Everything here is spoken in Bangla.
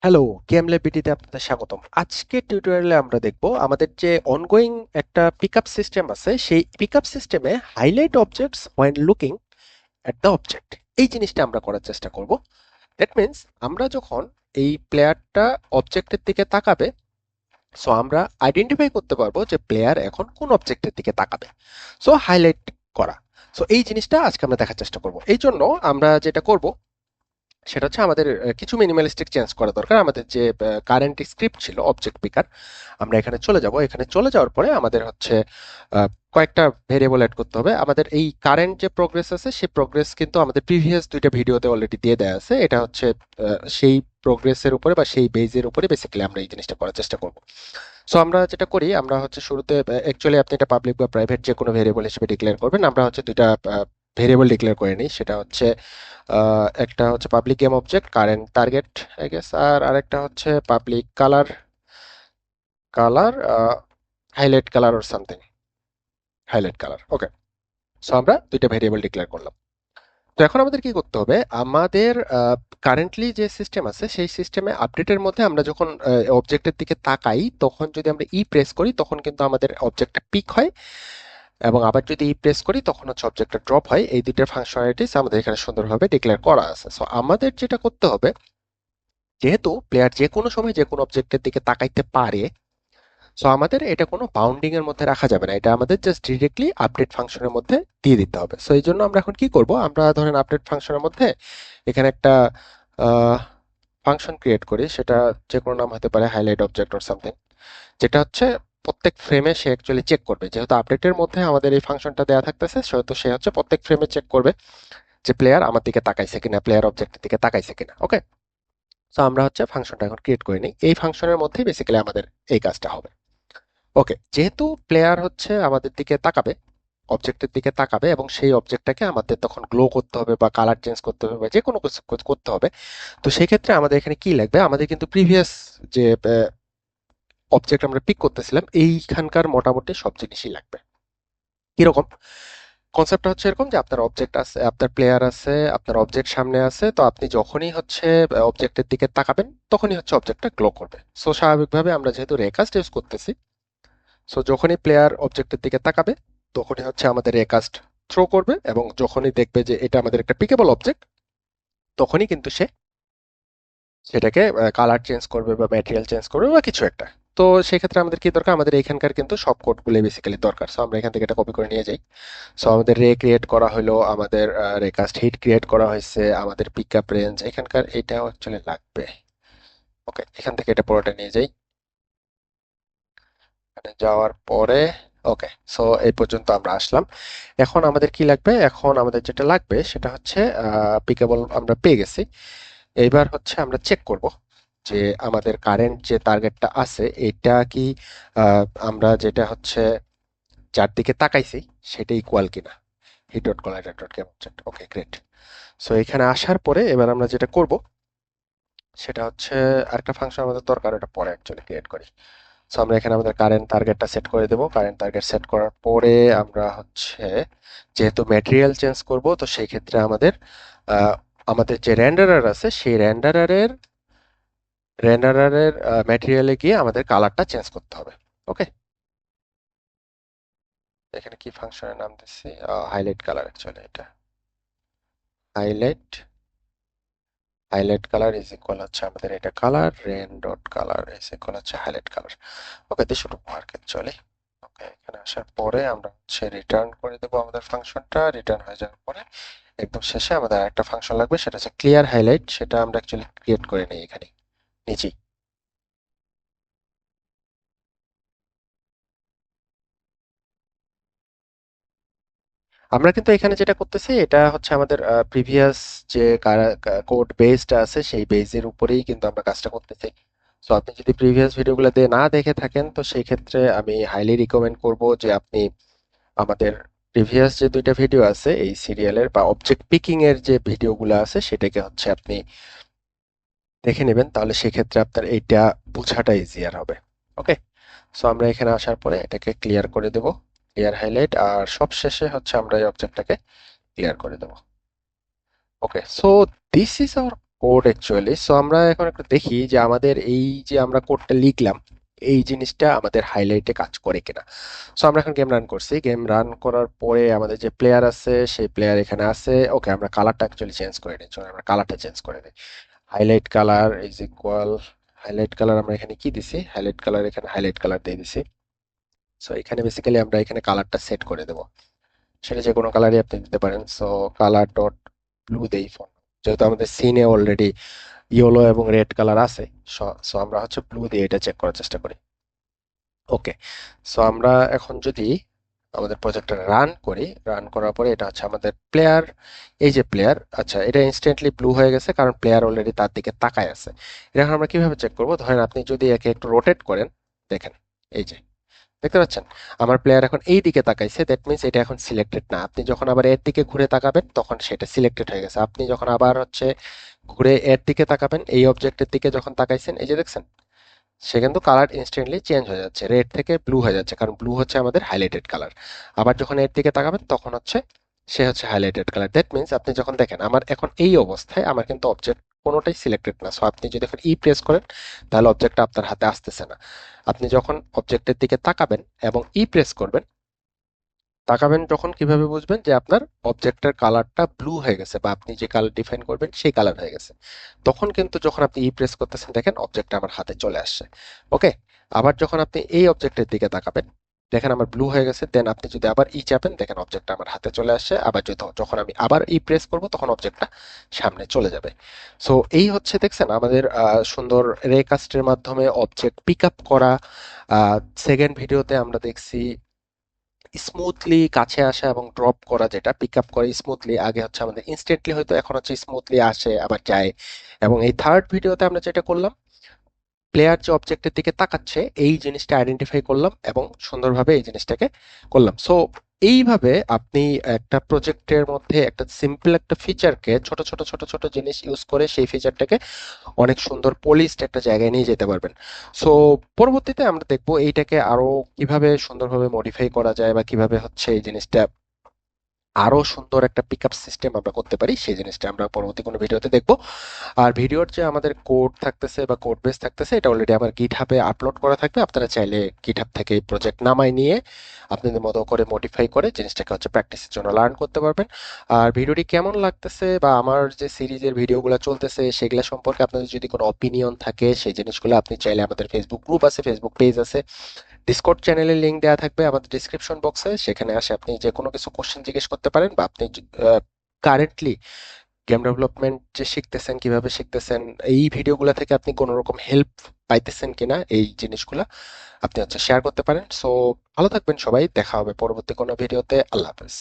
হ্যালো, কেএমএলপিটিতে আপনাদের স্বাগতম। আজকের টিউটোরিয়ালে আমরা দেখব আমাদের যে অনগোয়িং একটা পিকআপ সিস্টেম আছে, সেই পিকআপ সিস্টেমে highlight objects when looking at the object. এই জিনিসটা আমরা করার চেষ্টা করব। দ্যাট মিন্স আমরা যখন এই প্লেয়ারটা অবজেক্টের দিকে তাকাবে, সো আমরা আইডেন্টিফাই করতে পারবো যে প্লেয়ার এখন কোন অবজেক্টের দিকে তাকাবে। সো হাইলাইট করা। সো এই জিনিসটা আজকে আমরা দেখার চেষ্টা করব। এই জন্য আমরা যেটা করব সেটা হচ্ছে আমাদের কিছু মিনিমালিস্টিক চেঞ্জ করা দরকার। আমাদের যে কারেন্ট স্ক্রিপ্ট ছিল অবজেক্ট পিকার, আমরা এখানে চলে যাব। এখানে চলে যাওয়ার পরে আমাদের হচ্ছে কয়েকটা ভেরিয়েবল অ্যাড করতে হবে। আমাদের এই কারেন্ট যে প্রোগ্রেস আছে, সেই প্রোগ্রেস কিন্তু আমাদের প্রিভিয়াস দুইটা ভিডিওতে অলরেডি দিয়ে দেওয়া আছে। এটা হচ্ছে সেই প্রোগ্রেসের উপরে বা সেই বেজের উপরে বেসিক্যালি আমরা এই জিনিসটা করার চেষ্টা করব। সো আমরা যেটা করি, আমরা হচ্ছে শুরুতে অ্যাকচুয়ালি আপনি এটা পাবলিক বা প্রাইভেট যে কোনো ভেরিয়েবল হিসেবে ডিক্লেয়ার করবেন। আমরা হচ্ছে দুইটা ভেরিয়েবল ডিক্লেয়ার করে নিই। সেটা হচ্ছে একটা হচ্ছে public game object current target I guess, আর আরেকটা হচ্ছে public colour colour highlight colour or something, highlight colour. Okay, so আমরা দুইটা ভেরিয়েবল ডিক্লেয়ার করলাম। তো এখন আমাদের কি করতে হবে, আমাদের কারেন্টলি যে সিস্টেম আছে সেই সিস্টেমে আপডেটের মধ্যে আমরা যখন অবজেক্টের দিকে তাকাই, তখন যদি আমরা ই প্রেস করি তখন কিন্তু আমাদের অবজেক্টটা পিক হয়, এবং আবার যদি ই প্রেস করি তখন হচ্ছে অবজেক্টটা ড্রপ হয়। এই দুইটার ফাংশনালিটিস আমাদের এখানে সুন্দরভাবে ডিক্লেয়ার করা আছে। সো আমাদের যেটা করতে হবে, যেহেতু প্লেয়ার যে কোনো সময় যে কোনো অবজেক্টের দিকে তাকাইতে পারে, সো আমাদের এটা কোনো বাউন্ডিং এর মধ্যে রাখা যাবে না। এটা আমাদের জাস্ট ডিরেক্টলি আপডেট ফাংশনের মধ্যে দিয়ে দিতে হবে। সো এই জন্য আমরা এখন কি করব, আমরা ধরেন আপডেট ফাংশনের মধ্যে এখানে একটা ফাংশন ক্রিয়েট করি। সেটা যে কোনো নাম হতে পারে, হাইলাইট অবজেক্ট অর সামথিং, যেটা হচ্ছে প্রত্যেক ফ্রেমে সে অ্যাকচুয়ালি চেক করবে। যেহেতু আপডেটের মধ্যে আমাদের এই ফাংশনটা দেওয়া থাকতেছে, সেহেতু সে হচ্ছে প্রত্যেক ফ্রেমে চেক করবে যে প্লেয়ার আমার দিকে তাকাইছে কিনা, প্লেয়ার অবজেক্টের দিকে তাকাইছে কিনা। ওকে, তো আমরা হচ্ছে ফাংশনটা এখন ক্রিয়েট করে নিই। এই ফাংশনের মধ্যেই বেসিক্যালি আমাদের এই কাজটা হবে। ওকে, যেহেতু প্লেয়ার হচ্ছে আমাদের দিকে তাকাবে, অবজেক্টের দিকে তাকাবে, এবং সেই অবজেক্টটাকে আমাদের তখন গ্লো করতে হবে বা কালার চেঞ্জ করতে হবে বা যে কোনো কিছু করতে হবে। তো সেই ক্ষেত্রে আমাদের এখানে কি লাগবে, আমাদের কিন্তু প্রিভিয়াস যে অবজেক্ট আমরা পিক করতেছিলাম এইখানকার মোটামুটি সব জিনিসই লাগবে। কিরকম কনসেপ্টটা হচ্ছে এরকম যে আপনার অবজেক্ট আছে, আপনার প্লেয়ার আছে, আপনার অবজেক্ট সামনে আছে। তো আপনি যখনই হচ্ছে অবজেক্টের দিকে তাকাবেন তখনই হচ্ছে অবজেক্টটা গ্লো করবে। সো স্বাভাবিকভাবে আমরা যেহেতু রেকাস্ট ইউজ করতেছি, সো যখনই প্লেয়ার অবজেক্টের দিকে তাকাবে তখনই হচ্ছে আমাদের রেকাস্ট থ্রো করবে, এবং যখনই দেখবে যে এটা আমাদের একটা পিকেবল অবজেক্ট, তখনই কিন্তু সে সেটাকে কালার চেঞ্জ করবে বা ম্যাটেরিয়াল চেঞ্জ করবে বা কিছু একটা। তো সেক্ষেত্রে আমাদের কি দরকার, আমাদের এইখানকার কিন্তু সব কোডগুলো বেসিক্যালি দরকার। সো আমরা এখান থেকে এটা কপি করে নিয়ে যাই। সো আমাদের রে ক্রিয়েট করা হলো, আমাদের রেকাস্ট হিট ক্রিয়েট করা হয়েছে, আমাদের পিকআপ রেঞ্জ এখানকার এটাও অ্যাকচুয়ালি লাগবে। ওকে, এখান থেকে এটা পুরোটা নিয়ে যাই। এখানে যাওয়ার পরে ওকে, সো এই পর্যন্ত আমরা আসলাম। এখন আমাদের কি লাগবে, এখন আমাদের যেটা লাগবে সেটা হচ্ছে পিকেবল আমরা পেয়ে গেছি। এইবার হচ্ছে আমরা চেক করব যে আমাদের কারেন্ট যে টার্গেটটা আছে এটা কি আমরা যেটা হচ্ছে যার দিকে তাকাইছি সেটা ইকুয়াল কিনা। Hit dot collider dot game object. Okay, great. So এখানে আসার পরে এবার আমরা যেটা করব সেটা হচ্ছে আরেকটা ফাংশন আমাদের দরকার, এটা পরে অ্যাকচুয়ালি ক্রিয়েট করি। সো আমরা এখানে আমাদের কারেন্ট টার্গেটটা সেট করে দেব। কারেন্ট টার্গেট সেট করার পরে আমরা হচ্ছে যেহেতু ম্যাটেরিয়াল চেঞ্জ করব, তো সেই ক্ষেত্রে আমাদের আহ, আমাদের যে রেন্ডারার আছে সেই রেন্ডারারের ম্যাটেরিয়ালে গিয়ে আমাদের কালারটা চেঞ্জ করতে হবে। ওকে, এখানে কি ফাংশনের নাম দিচ্ছি, হাইলাইট কালার। অ্যাকচুয়ালি এটা highlight highlight colour is equal হচ্ছে আমাদের এটা colour, ren dot colour is equal হচ্ছে highlight colour. Okay, this should work actually. Okay, এখানে আসার পরে আমরা হচ্ছে রিটার্ন করে দেবো আমাদের ফাংশনটা। রিটার্ন হয়ে যাওয়ার পরে একদম শেষে আমাদের একটা ফাংশন লাগবে, সেটা হচ্ছে ক্লিয়ার হাইলাইট। সেটা আমরা অ্যাকচুয়ালি ক্রিয়েট করে নিই এখানে নিচেই। আমরা কিন্তু এখানে যেটা করতেছি এটা হচ্ছে আমাদের প্রিভিয়াস যে কোড বেসটা আছে সেই বেসের উপরেই কিন্তু আমরা কাজটা করতেছি। সো আপনি যদি প্রিভিয়াস ভিডিওগুলো দিয়ে না দেখে থাকেন, তো সেই ক্ষেত্রে আমি হাইলি রিকমেন্ড করব যে আপনি আমাদের প্রিভিয়াস যে দুইটা ভিডিও আছে এই সিরিয়ালের বা অবজেক্ট পিকিং এর যে ভিডিওগুলো আছে সেটাকে হচ্ছে আপনি দেখে নেবেন, তাহলে সেক্ষেত্রে আপনার এইটা বোঝাটা ইজিয়ার হবে। ওকে, সো আমরা এখানে আসার পরে এটাকে ক্লিয়ার করে দেব, ক্লিয়ার হাইলাইট, আর সব শেষে হচ্ছে আমরা এই অবজেক্টটাকে ক্লিয়ার করে দেব। Okay, so this is our code actually. So আমরা এখন একটু দেখি যে আমাদের এই যে আমরা কোডটা লিখলাম এই জিনিসটা আমাদের হাইলাইটে কাজ করে কিনা। সো আমরা এখন গেম রান করছি, গেম রান করার পরে আমাদের যে প্লেয়ার আছে সেই প্লেয়ার এখানে আছে। ওকে, আমরা কালারটা অ্যাকচুয়ালি চেঞ্জ করে নিই, চলো আমরা কালারটা চেঞ্জ করে নিই। Highlight colour is equal, highlight colour আমরা এখানে কি দিছি, হাইলাইট কালার এখানে হাইলাইট কালার দিয়ে দিছি। সো এখানে বেসিক্যালি আমরা এখানে কালারটা সেট করে দেবো, সেটা যে কোনো কালারই আপনি দিতে পারেন। সো কালার ডট ব্লু দেই ফোন, যেহেতু আমাদের সিনে অলরেডি ইয়েলো এবং রেড কালার আছে। সো আমরা হচ্ছে ব্লু দিয়ে এটা চেক করার চেষ্টা করি। ওকে, সো আমরা এখন যদি আমাদের প্রজেক্টটা রান করি, রান করার পরে এটা হচ্ছে আমাদের প্লেয়ার। এই যে প্লেয়ার, আচ্ছা এটা ইনস্ট্যান্টলি ব্লু হয়ে গেছে কারণ প্লেয়ার অলরেডি তার দিকে তাকায় আছে। এটা এখন আমরা কিভাবে চেক করবো, ধরেন আপনি যদি একে একটু রোটেট করেন, দেখেন এই যে দেখতে পাচ্ছেন আমার প্লেয়ার এখন এই দিকে তাকাইছে, দ্যাট মিন্স এটা এখন সিলেক্টেড না। আপনি যখন আবার এর দিকে ঘুরে তাকাবেন তখন সেটা সিলেক্টেড হয়ে গেছে। আপনি যখন আবার হচ্ছে ঘুরে এর দিকে তাকাবেন, এই অবজেক্টের দিকে যখন তাকাইছেন, এই যে দেখছেন সে কিন্তু কালার ইনস্ট্যান্টলি চেঞ্জ হয়ে যাচ্ছে, রেড থেকে ব্লু হয়ে যাচ্ছে, কারণ ব্লু হচ্ছে আমাদের হাইলাইটেড কালার। আবার যখন এর দিকে তাকাবেন তখন হচ্ছে সে হচ্ছে হাইলাইটেড কালার। দ্যাট মিন্স আপনি যখন দেখেন আমার এখন এই অবস্থায় আমার কিন্তু অবজেক্ট কোনোটাই সিলেক্টেড না। সো আপনি যদি এখন ই প্রেস করেন তাহলে অবজেক্টটা আপনার হাতে আসতেছে না। আপনি যখন অবজেক্টের দিকে তাকাবেন এবং ই প্রেস করবেন, তাকাবেন যখন কিভাবে বুঝবেন যে আপনার অবজেক্টের কালারটা ব্লু হয়ে গেছে বা আপনি যে কালার ডিফাইন করবেন সেই কালার হয়ে গেছে, তখন কিন্তু যখন আপনি ই প্রেস করতেছেন দেখেন অবজেক্টটা আমার হাতে চলে আসছে। ওকে, আবার যখন আপনি এই অবজেক্টের দিকে তাকাবেন দেখেন আমার ব্লু হয়ে গেছে, দেন আপনি যদি আবার ই চাপেন দেখেন অবজেক্টটা আমার হাতে চলে আসছে। আবার যখন আমি আবার ই প্রেস করব তখন অবজেক্টটা সামনে চলে যাবে। সো এই হচ্ছে দেখছেন আমাদের সুন্দর রেকাস্টের মাধ্যমে অবজেক্ট পিক আপ করা। সেকেন্ড ভিডিওতে আমরা দেখছি স্মুথলি কাছে আসা এবং ড্রপ করা, যেটা পিক আপ করে স্মুথলি। আগে হচ্ছে আমাদের ইনস্ট্যান্টলি হয়তো, এখন হচ্ছে স্মুথলি আসে আবার যায়। এবং এই থার্ড ভিডিওতে আমরা যেটা করলাম, প্লেয়ার যে অবজেক্টের দিকে তাকাচ্ছে এই জিনিসটা আইডেন্টিফাই করলাম এবং সুন্দরভাবে এই জিনিসটাকে করলাম। সো এইভাবে আপনি একটা প্রজেক্টের মধ্যে একটা সিম্পল একটা ফিচারকে ছোট ছোট ছোট ছোট জিনিস ইউজ করে সেই ফিচারটাকে অনেক সুন্দর পলিশড একটা জায়গায় নিয়ে যেতে পারবেন। সো পরবর্তীতে আমরা দেখবো এইটাকে আরো কিভাবে সুন্দরভাবে মডিফাই করা যায় বা কিভাবে হচ্ছে এই জিনিসটা আরো সুন্দর একটা পিকআপ সিস্টেম আমরা করতে পারি, সেই জিনিসটা আমরা পরবর্তী কোনো ভিডিওতে দেখবো। আর ভিডিওর যে আমাদের কোড থাকতেছে বা কোড বেস থাকতেছে এটা অলরেডি আমার গিটহাবে আপলোড করা থাকবে। আপনারা চাইলে গিটহাব থেকে এই প্রজেক্ট নামাই নিয়ে আপনাদের মতো করে মডিফাই করে জিনিসটাকে হচ্ছে প্র্যাকটিসের জন্য লার্ন করতে পারবেন। আর ভিডিওটি কেমন লাগতেছে বা আমার যে সিরিজের ভিডিওগুলো চলতেছে সেগুলো সম্পর্কে আপনাদের যদি কোনো অপিনিয়ন থাকে সেই জিনিসগুলো আপনি চাইলে, আমাদের ফেসবুক গ্রুপ আছে, ফেসবুক পেজ আছে, ডিসকর্ড চ্যানেলের লিংক দেওয়া থাকবে আমাদের ডিসক্রিপশন বক্সে, সেখানে আসে আপনি যে কোনো কিছু কোশ্চেন জিজ্ঞেস করতে পারেন। বা আপনি কারেন্টলি গেম ডেভেলপমেন্ট যে শিখতেছেন, কিভাবে শিখতেছেন, এই ভিডিওগুলো থেকে আপনি কোনো রকম হেল্প পাইতেছেন কিনা, এই জিনিসগুলা আপনি হচ্ছে শেয়ার করতে পারেন। সো ভালো থাকবেন সবাই, দেখা হবে পরবর্তী কোনো ভিডিওতে। আল্লাহ হাফেজ।